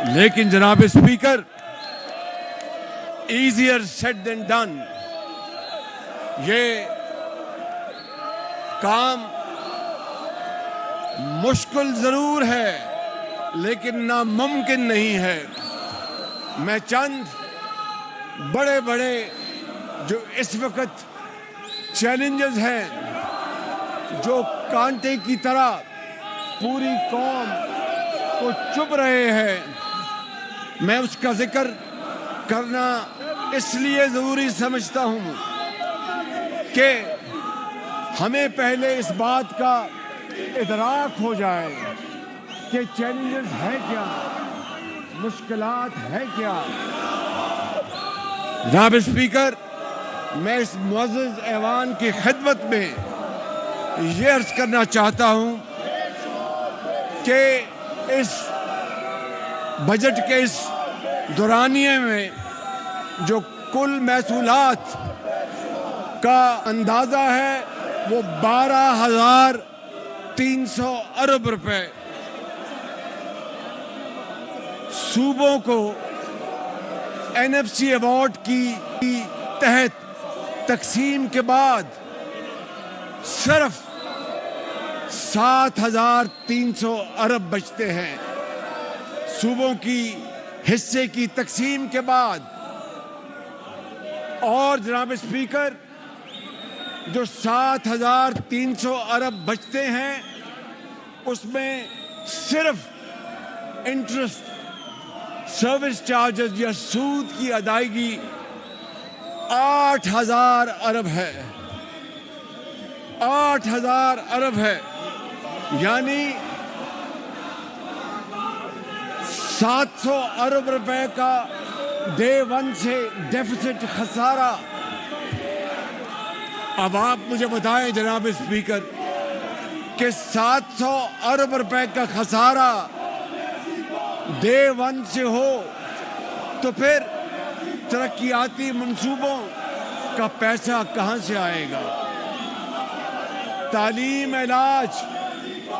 लेकिन जनाब speaker, easier said than done, ये काम मुश्किल जरूर है लेकिन नामुमकिन नहीं है। मैं चंद बड़े बड़े जो इस वक्त चैलेंजेस हैं, जो कांटे की तरह पूरी कौम को चुभ रहे हैं, मैं उसका जिक्र करना इसलिए ज़रूरी समझता हूँ कि हमें पहले इस बात का इदराक हो जाए कि चैलेंजेस है क्या, मुश्किलात है क्या। जनाब स्पीकर, मैं इस मुअज़्ज़ज़ ऐवान की खिदमत में ये अर्ज़ करना चाहता हूँ कि इस बजट के इस दौरानिए में जो कुल महसूलात का अंदाज़ा है वो 12,300 अरब रुपए सूबों को NFC अवार्ड की तहत तकसीम के बाद सिर्फ 7,300 अरब बचते हैं। सूबों की हिस्से की तकसीम के बाद। और जनाब स्पीकर, जो 7,300 अरब बचते हैं उसमें सिर्फ इंटरेस्ट, सर्विस चार्जेस या सूद की अदायगी 8,000 अरब है। 8,000 अरब है, यानी 700 अरब रुपए का डे वन से डेफिसिट खसारा। अब आप मुझे बताएं जनाब स्पीकर कि 700 अरब रुपए का खसारा डे वन से हो तो फिर तरक्याती मंसूबों का पैसा कहां से आएगा? तालीम, इलाज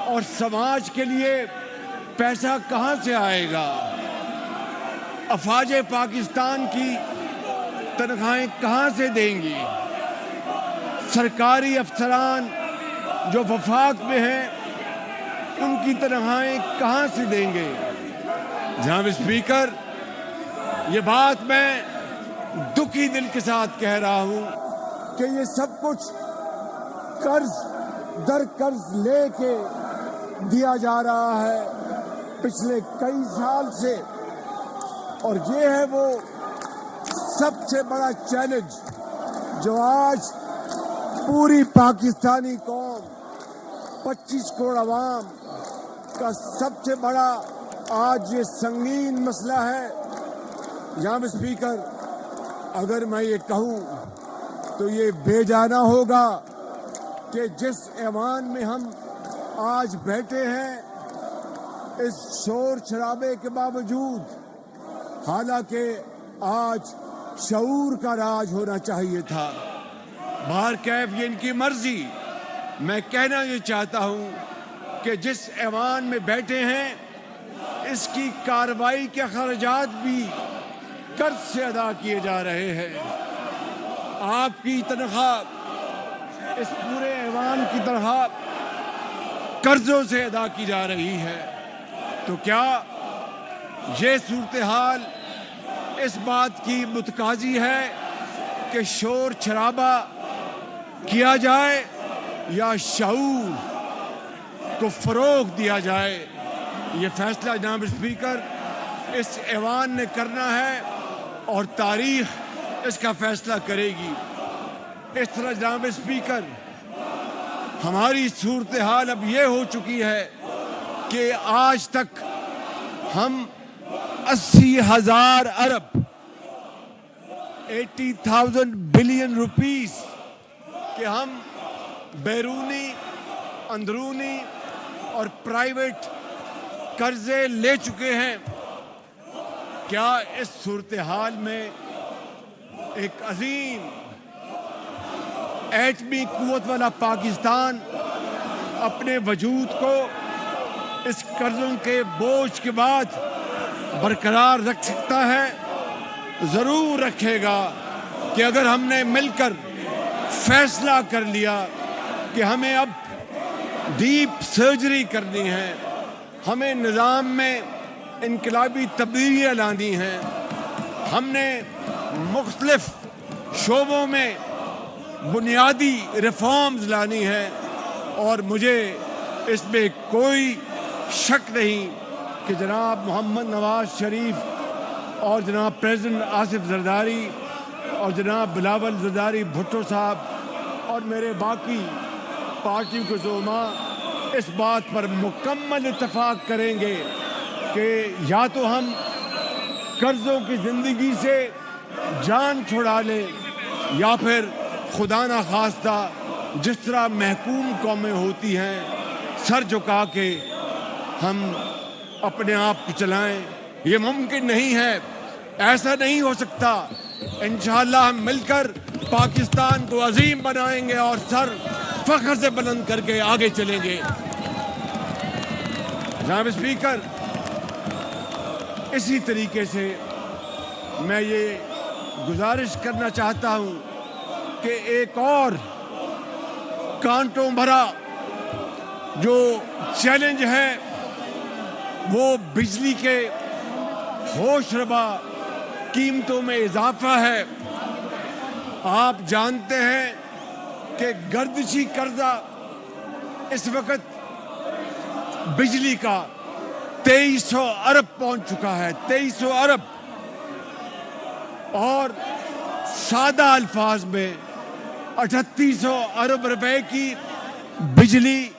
और समाज के लिए पैसा कहां से आएगा? अफवाज पाकिस्तान की तनख्वाहें कहां से देंगी? सरकारी अफसरान जो वफाक में हैं उनकी तनख्वाहें कहां से देंगे? जनाब स्पीकर, ये बात मैं दुखी दिल के साथ कह रहा हूं कि ये सब कुछ कर्ज दर कर्ज लेके दिया जा रहा है पिछले कई साल से। और ये है वो सबसे बड़ा चैलेंज जो आज पूरी पाकिस्तानी कौम, 25 करोड़ अवाम का सबसे बड़ा आज ये संगीन मसला है। जनाब स्पीकर, अगर मैं ये कहूँ तो ये बेजाना होगा कि जिस ऐवान में हम आज बैठे हैं, इस शोर शराबे के बावजूद, हालांकि आज शऊर का राज होना चाहिए था। बाहर कैफ ये इनकी मर्जी। मैं कहना ये चाहता हूँ कि जिस ऐवान में बैठे हैं इसकी कार्रवाई के खर्चात भी कर्ज से अदा किए जा रहे हैं। आपकी तनख्वाह इस पूरे ऐवान की तरह कर्जों से अदा की जा रही है। तो क्या ये सूरत हाल इस बात की मुतकाजी है कि शोर शराबा किया जाए या शऊर को फरोग दिया जाए? ये फैसला जनाब स्पीकर इस ऐवान ने करना है और तारीख इसका फैसला करेगी। इस तरह जनाब स्पीकर, हमारी सूरत हाल अब ये हो चुकी है कि आज तक हम 80,000 अरब 80,000 बिलियन रुपीस के हम बैरूनी, अंदरूनी और प्राइवेट कर्जे ले चुके हैं। क्या इस सूरत हाल में एक अजीम एटमी कुव्वत वाला पाकिस्तान अपने वजूद को इस कर्जों के बोझ के बाद برقرار رکھ سکتا ہے ضرور رکھے گا کہ اگر ہم نے مل کر فیصلہ کر لیا کہ ہمیں اب ڈیپ سرجری کرنی ہے، ہمیں نظام میں انقلابی تبدیلیاں لانی ہیں، ہم نے مختلف شعبوں میں بنیادی ریفارمز لانی ہیں، اور مجھے اس میں کوئی شک نہیں کہ جناب محمد نواز شریف اور جناب پریزیڈنٹ آصف زرداری اور جناب بلاول زرداری بھٹو صاحب اور میرے باقی پارٹیوں کے زعماء اس بات پر مکمل اتفاق کریں گے کہ یا تو ہم قرضوں کی زندگی سے جان چھڑا لیں، یا پھر خدا نخواستہ جس طرح محکوم قومیں ہوتی ہیں سر جھکا کے ہم اپنے آپ کو چلائیں۔ یہ ممکن نہیں ہے، ایسا نہیں ہو سکتا۔ انشاءاللہ ہم مل کر پاکستان کو عظیم بنائیں گے اور سر فخر سے بلند کر کے آگے چلیں گے۔ جناب اسپیکر، اسی طریقے سے میں یہ گزارش کرنا چاہتا ہوں کہ ایک اور کانٹوں بھرا جو چیلنج ہے وہ بجلی کے ہوش ربا قیمتوں میں اضافہ ہے۔ آپ جانتے ہیں کہ گردشی قرضہ اس وقت بجلی کا 2300 ارب پہنچ چکا ہے، 2300 ارب، اور سادہ الفاظ میں 3800 ارب روپے کی بجلی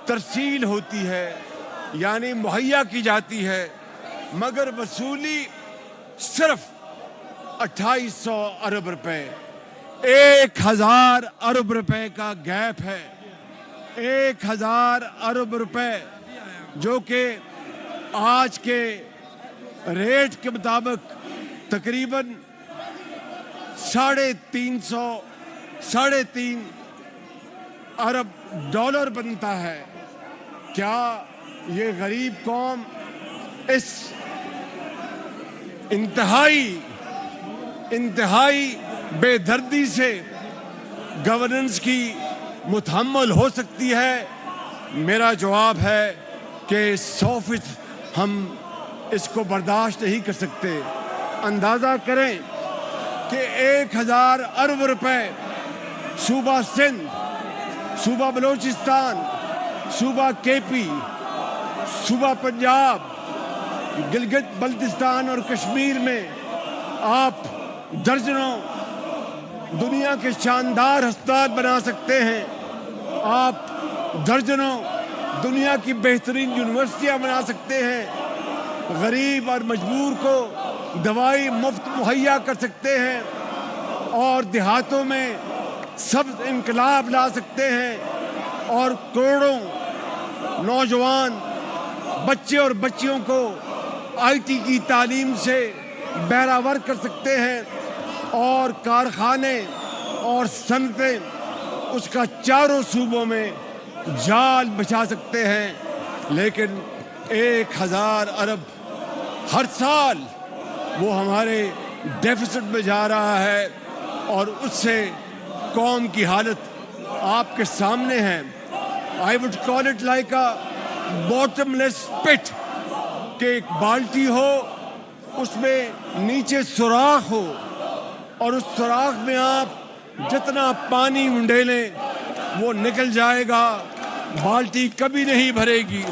ترسیل ہوتی ہے، یعنی مہیا کی جاتی ہے، مگر وصولی صرف 2800 ارب روپے۔ 1000 ارب روپے کا گیپ ہے، 1000 ارب روپے، جو کہ آج کے ریٹ کے مطابق تقریباً 3.5 ارب ڈالر بنتا ہے۔ کیا یہ غریب قوم اس انتہائی بے دردی سے گورننس کی متحمل ہو سکتی ہے؟ میرا جواب ہے کہ 100% ہم اس کو برداشت نہیں کر سکتے۔ اندازہ کریں کہ 1000 ارب روپے صوبہ سندھ، صوبہ بلوچستان، صوبہ کے پی، صوبہ پنجاب، گلگت بلتستان اور کشمیر میں آپ درجنوں دنیا کے شاندار ہسپتال بنا سکتے ہیں، آپ درجنوں دنیا کی بہترین یونیورسٹیاں بنا سکتے ہیں، غریب اور مجبور کو دوائی مفت مہیا کر سکتے ہیں، اور دیہاتوں میں سبز انقلاب لا سکتے ہیں، اور کروڑوں نوجوان بچے اور بچیوں کو آئی ٹی کی تعلیم سے بہراور کر سکتے ہیں، اور کارخانے اور صنعتیں اس کا چاروں صوبوں میں جال بچھا سکتے ہیں۔ لیکن 1000 ارب ہر سال وہ ہمارے ڈیفیسٹ میں جا رہا ہے، اور اس سے قوم کی حالت آپ کے سامنے ہے۔ I would call it like a bottomless pit، کہ ایک بالٹی ہو، اس میں نیچے سوراخ ہو، اور اس سوراخ میں آپ جتنا پانی ڈالیں وہ نکل جائے گا، بالٹی کبھی نہیں بھرے گی۔